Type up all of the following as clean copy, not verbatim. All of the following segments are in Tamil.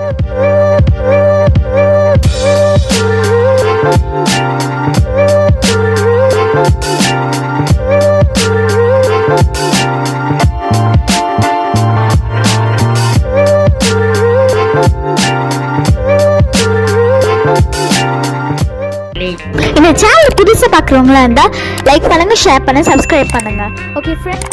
இந்த சேனல் புதுசாக பார்க்குறவங்களா இருந்தால் லைக் பண்ணுங்க, ஷேர் பண்ண, சப்ஸ்கிரைப் பண்ணுங்க. ஓகே ஃப்ரெண்ட்,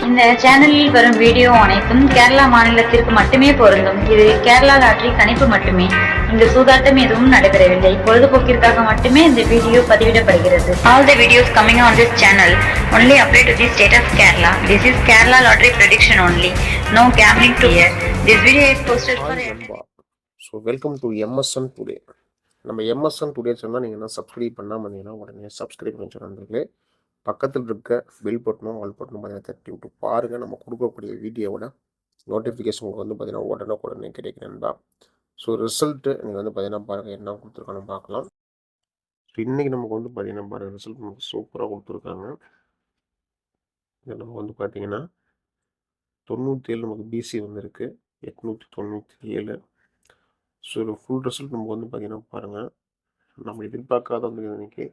இந்த சேனலில் வரும் வீடியோ அனைத்தும் கேரளா மாநிலத்திற்கு மட்டுமே பொருந்தும். இது கேரளா லாட்டரி கணிப்பு மட்டுமே. இங்கு சூதாட்டம் எதுவும் நடைபெறவில்லை. பொழுதுபோக்கிற்காக மட்டுமே இந்த video பதிவிடப்படுகிறது. All the videos coming on this channel only apply to the state of Kerala. This is Kerala lottery prediction only. No gambling to here. This video is posted for So welcome to MSN Today. நம்ம MSN டுடே சொன்னால் நீங்கள் என்ன சப்ஸ்கிரைப் பண்ணாமல் இருந்தீங்கன்னா உடனே சப்ஸ்கிரைப் பண்ணி சொன்னீங்களே, பக்கத்தில் இருக்க பெல் பட்டனும் ஆல் பட்டனும் பார்த்தீங்கன்னா தட்டி விட்டு பாருங்கள். நம்ம கொடுக்கக்கூடிய வீடியோவோட நோட்டிஃபிகேஷன் உங்களுக்கு வந்து பார்த்தீங்கன்னா உடனே கிடைக்கிறேன்டா. ஸோ ரிசல்ட்டு நீங்கள் வந்து பார்த்தீங்கன்னா பாருங்கள் என்ன கொடுத்துருக்கான்னு பார்க்கலாம். ஸோ இன்றைக்கி நமக்கு வந்து பார்த்தீங்கன்னா பாருங்கள் ரிசல்ட் நமக்கு சூப்பராக கொடுத்துருக்காங்க. இதில் நம்ம வந்து பார்த்தீங்கன்னா 97 நமக்கு பிசி வந்துருக்கு, 897. ஸோ ஒரு ஃபுல் ரிசல்ட் நமக்கு வந்து பார்த்தீங்கன்னா பாருங்கள், நம்ம எதிர்பார்க்காத வந்து இன்னைக்கு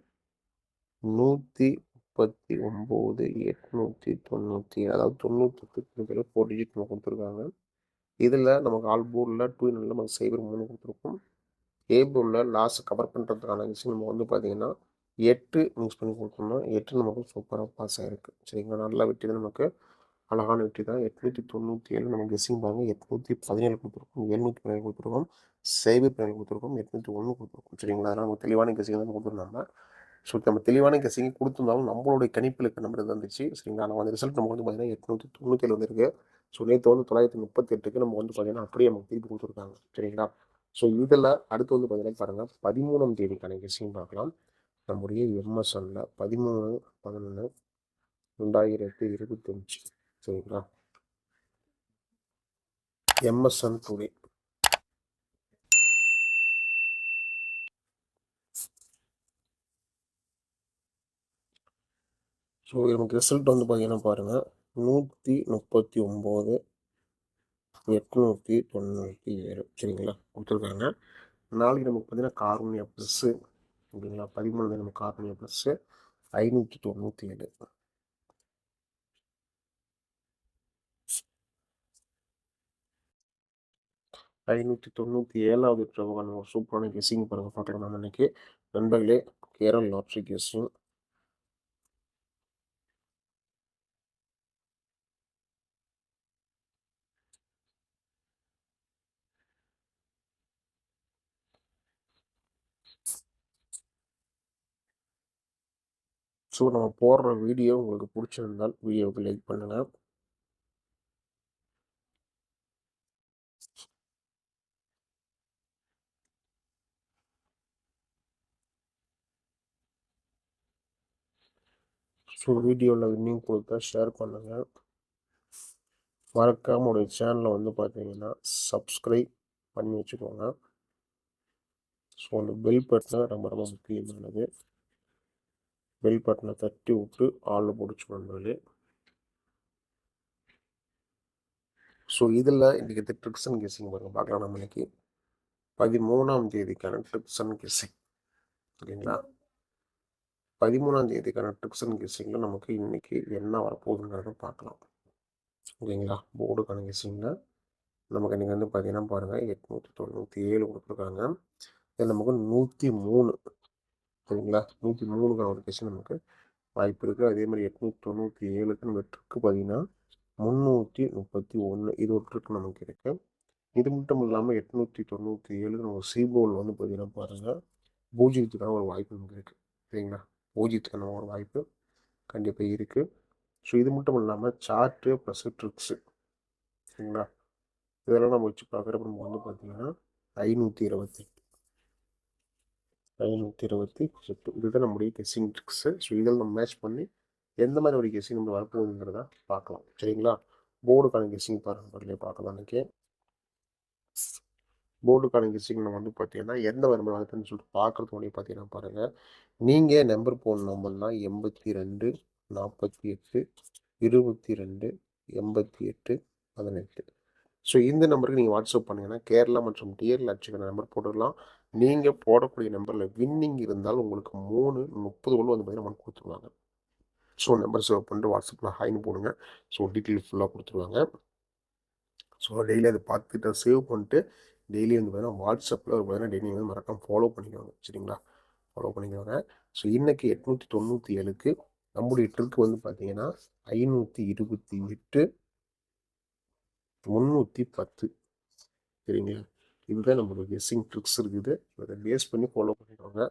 139 890, அதாவது 98 4 டிஜிட் நம்ம கொடுத்துருக்காங்க. இதில் நமக்கு ஆல் போர்டில் 2 நமக்கு சைபர் 3 கொடுத்துருக்கோம். ஏ போர்டில் லாஸ்ட் கவர் பண்ணுறதுக்கான விஷயம் நம்ம வந்து பார்த்தீங்கன்னா 8 மிக்ஸ் பண்ணி கொடுத்துருந்தோம். 8 நமக்கு சூப்பராக பாஸ் ஆகிருக்கு. சரிங்களா, நல்லா வெற்றி தான், நமக்கு அழகான வெற்றி தான். 897 நம்ம கெஸ்ஸிங் பாருங்கள், 817 கொடுத்துருக்கோம், 717 கொடுத்துருக்கோம், சைபர் 17 கொடுத்துருக்கோம், 801 கொடுத்துருக்கோம். சரிங்களா, அதனால் நம்ம தெளிவான கெஸ்ஸிங் தான் கொடுத்துருந்தாங்க. ஸோ நம்ம தெளிவான கெஸ்ஸிங் கொடுத்துருந்தாலும் நம்மளுடைய கணிப்பிலுக்கு நம்ம இருந்துச்சு. சரிங்களா, நம்ம அந்த ரிசல்ட் நமக்கு வந்து பார்த்தீங்கன்னா 897 வந்துருக்கு. ஸோ நேற்று வந்து 938க்கு நம்ம வந்து பார்த்தீங்கன்னா அப்படியே நமக்கு திருப்பி கொடுத்துருக்காங்க. சரிங்களா, ஸோ இதில் அடுத்து வந்து பார்த்தீங்கன்னா பாருங்கள் 13ஆம் தேதிக்கான கெஸ்ஸிங் பார்க்கலாம். நம்முடைய MSNல 13/11/2025. சரிங்களா, MSN டுடே. ஸோ நமக்கு ரிசல்ட் வந்து பார்த்தீங்கன்னா பாருங்கள் 139 897. சரிங்களா, கொடுத்துருக்காங்க. நாளைக்கு நமக்கு பார்த்தீங்கன்னா கார்னியா ப்ளஸ்ஸு. அப்படிங்களா, 13 நமக்கு கார்னியா ப்ளஸ்ஸு 597. $597வது ட்ரவுக்கான ஒரு சூப்பரான கெஸ்ஸிங் பாருங்கள் பார்க்கலாம். நம்ம இன்னைக்கு நண்பர்களே கேரள லாட்ரி கெஸ்ஸிங். ஸோ நம்ம போடுற வீடியோ உங்களுக்கு பிடிச்சிருந்தால் வீடியோவுக்கு லைக் பண்ணுங்கள். ஸோ வீடியோவில் வின்னிங் கொடுத்தா ஷேர் பண்ணுங்கள். மறக்காமல் உடைய சேனலை வந்து பார்த்தீங்கன்னா சப்ஸ்கிரைப் பண்ணி வச்சுக்கோங்க. ஸோ அந்த பெல் பட்டனை ரொம்ப ரொம்ப முக்கியமானது. பெல் பட்டனை தட்டி விட்டு ஆளில் பிடிச்சி பண்ணுறது. ஸோ இதில் இன்றைக்கி ட்ரிக்ஸ் அண்ட் கெஸ்ஸிங் பாருங்கள் பார்க்கலாம். நம்ம இன்னைக்கு 13ஆம் தேதிக்கான ட்ரிக்ஸ் அண்ட் கெஸ்ஸிங். ஓகேங்களா, 13ஆம் தேதிக்கான ட்ரிக்ஸ் அண்ட் கெஸ்ஸிங்கில் நமக்கு இன்றைக்கி என்ன வரப்போகுதுங்கிறத பார்க்கலாம். ஓகேங்களா, போர்டுக்கான கெஸ்ஸிங்கில் நமக்கு இன்றைக்கி வந்து பார்த்தீங்கன்னா பாருங்கள் 897 கொடுத்துருக்காங்க. இதில் நமக்கு 103. சரிங்களா, 103க்கான ஒரு கெஸ்ஸிங் நமக்கு வாய்ப்பு இருக்குது. அதே மாதிரி 897க்கு நம்ம ட்ரிக்கு பார்த்தீங்கன்னா 331 இது ஒரு ட்ரிக் நமக்கு இருக்குது. இது மட்டும் இல்லாமல் 897 நம்ம சீபோல் வந்து பார்த்தீங்கன்னா பாருங்கள் பூஜ்ஜியத்துக்கான ஒரு வாய்ப்பு நமக்கு இருக்குது. சரிங்களா, பூஜ்ஜியத்துக்கான ஒரு வாய்ப்பு கண்டிப்பாக இருக்குது. ஸோ இது மட்டும் இல்லாமல் சார்ட்டு ப்ளஸ் ட்ரிக்ஸு. சரிங்களா, இதெல்லாம் நம்ம வச்சு பார்க்குறப்ப நம்ம வந்து பார்த்தீங்கன்னா 528 இதுதான் நம்முடைய கெஸ்ஸிங் ட்ரிக்ஸு. ஸோ இதில் நம்ம மேட்ச் பண்ணி எந்த மாதிரி ஒரு கெஸ்ஸிங் நம்ம வரப்போகுதுங்கிறத பார்க்கலாம். சரிங்களா, போர்டுக்கான கெஸ்ஸிங் பாருங்கள் பார்க்கலாம். அன்றைக்கி போர்டுக்கான கெஸ்ஸிங் நம்ம வந்து பார்த்தீங்கன்னா எந்த நம்பர் வருதுன்னு சொல்லிட்டு பார்க்குறதுக்கு முன்னாடி பார்த்தீங்கன்னா பாருங்கள், நீங்கள் நம்பர் போன நம்பர்னா 82 48 22 88 18. ஸோ இந்த நம்பருக்கு நீங்கள் வாட்ஸ்அப் பண்ணீங்கன்னா கேரளா மற்றும் டிஎல் லாட்ரிக்கான நம்பர் போட்டுடலாம். நீங்கள் போடக்கூடிய நம்பரில் வின்னிங் இருந்தால் உங்களுக்கு 3:30 வந்து பார்த்தீங்கன்னா அமௌண்ட் கொடுத்துருவாங்க. ஸோ நம்பர் சேவ் பண்ணிட்டு வாட்ஸ்அப்பில் ஹாய்னு போடுங்க. ஸோ டீட்டெயில் ஃபுல்லாக கொடுத்துருவாங்க. ஸோ டெய்லி அதை பார்த்துட்டு சேவ் பண்ணிட்டு டெய்லி வந்து பார்த்தீங்கன்னா வாட்ஸ்அப்பில் ஒரு பார்த்தீங்கன்னா டெய்லி வந்து மறக்காம ஃபாலோ பண்ணிக்கோங்க. சரிங்களா? ஃபாலோ பண்ணிக்கோங்க. ஸோ இன்னைக்கு 897க்கு நம்முடைய ட்ரிக் வந்து பார்த்தீங்கன்னா 528 310. சரிங்களா? இதுதான் நம்மளோட கெஸ்ஸிங் ட்ரிக்ஸ் இருக்குது. அதை பேஸ் பண்ணி ஃபாலோ பண்ணிக்கோங்க.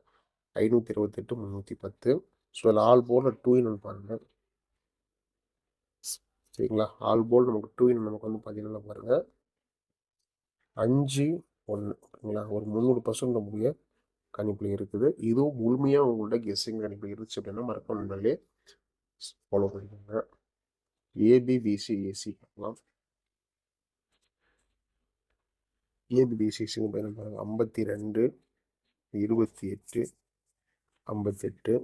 528 310. ஸோ அதில் ஆல் போர்டில் 2 இன் 1 பாருங்கள். சரிங்களா? ஆல் போர்டு நமக்கு 2 இன் நமக்கு வந்து பார்த்தீங்கன்னா பாருங்கள் 5 1. சரிங்களா? ஒரு 300% நம்முடைய கணிப்பில் இருக்குது. இதுவும் முழுமையாக உங்கள்ட்ட கெஸ்ஸிங் கணிப்பில் இருந்துச்சு அப்படின்னா மறக்காம நண்பர்களே ஃபாலோ பண்ணிக்கோங்க. ஏபிபிசி ஏசி பார்க்கலாம். ஏபிபிசிசின்னு பாருங்க 52 28 58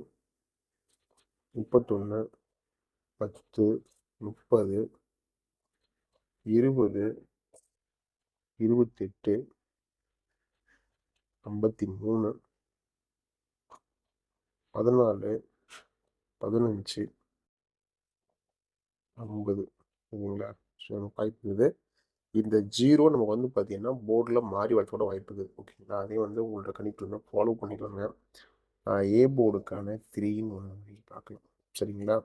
31 10 30 20 28 53 14 15 50. சரிங்களா? ஸோ நமக்கு வாய்ப்பு இருக்குது. இந்த 0 நமக்கு வந்து பார்த்தீங்கன்னா போர்டில் மாறி வரத்தோட வாய்ப்பு இருக்குது. ஓகேங்களா? அதே வந்து உங்களோட கணிப்பு வந்து ஃபாலோ பண்ணிக்கோங்க. ஏ போர்டுக்கான 3 பார்க்கலாம். சரிங்களா?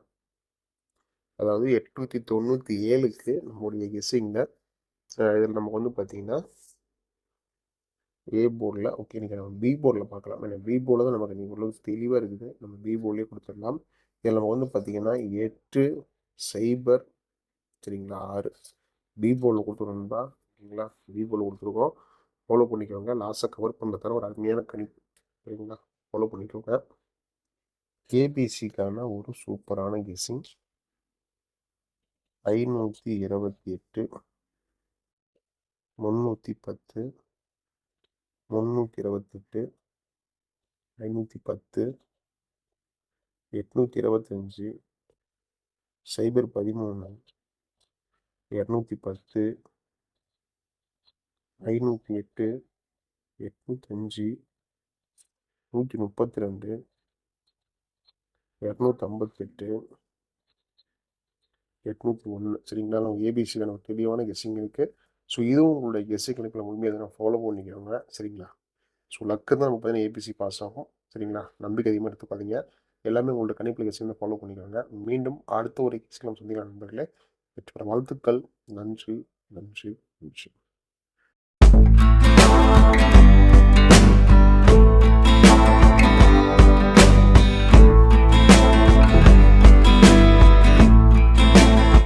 அதாவது 897க்கு நம்முடைய கெஸ்ஸிங்கில் இதில் நமக்கு வந்து பார்த்தீங்கன்னா ஏ போர்டில் ஓகே நீங்கள் நம்ம பி போர்டில் பார்க்கலாம். ஏன்னா பி போர்டில் தான் நமக்கு நீங்கள் ஓரளவுக்கு தெளிவாக இருக்குது. நம்ம பி போர்ட்லேயே கொடுத்துடலாம். இதில் நம்ம வந்து பார்த்தீங்கன்னா 8 0 சரிங்களா 6 பி போர்டில் கொடுத்துருந்தா ஓகேங்களா? பி போர்டில் கொடுத்துருக்கோம். ஃபாலோ பண்ணிக்கோங்க. லாஸை கவர் பண்ணுறதால ஒரு அருமையான கணிப்பு. சரிங்களா? ஃபாலோ பண்ணிக்கோங்க. கேபிசிக்கான ஒரு சூப்பரான கெஸ்ஸிங் 528 310 328 510 825 013 210 508 805 132 258 801. சரிங்களா? நம்ம ஏபிசியில் நமக்கு தெளிவான கெஸ்ஸிங் இருக்குது. ஸோ இதுவும் உங்களுடைய கெஸ்ஸிங் கணிப்பில் முழுமையாக எதனா ஃபாலோ பண்ணிக்கோங்க. சரிங்களா? ஸோ லக்கு தான் நமக்கு பார்த்தீங்கன்னா ஏபிசி பாஸ் ஆகும். சரிங்களா? நம்பிக்கை அதிகமாக எடுத்துக்காதீங்க. எல்லாமே உங்களோட கணிப்பில் கெஸ்ஸிங் ஃபாலோ பண்ணிக்கோங்க. மீண்டும் அடுத்த ஒரு கெஸ்ஸிங் நம்ம சந்திக்கலாம் நண்பர்களே. வெற்றி பெற வாழ்த்துக்கள். நன்றி நன்றி நன்றி.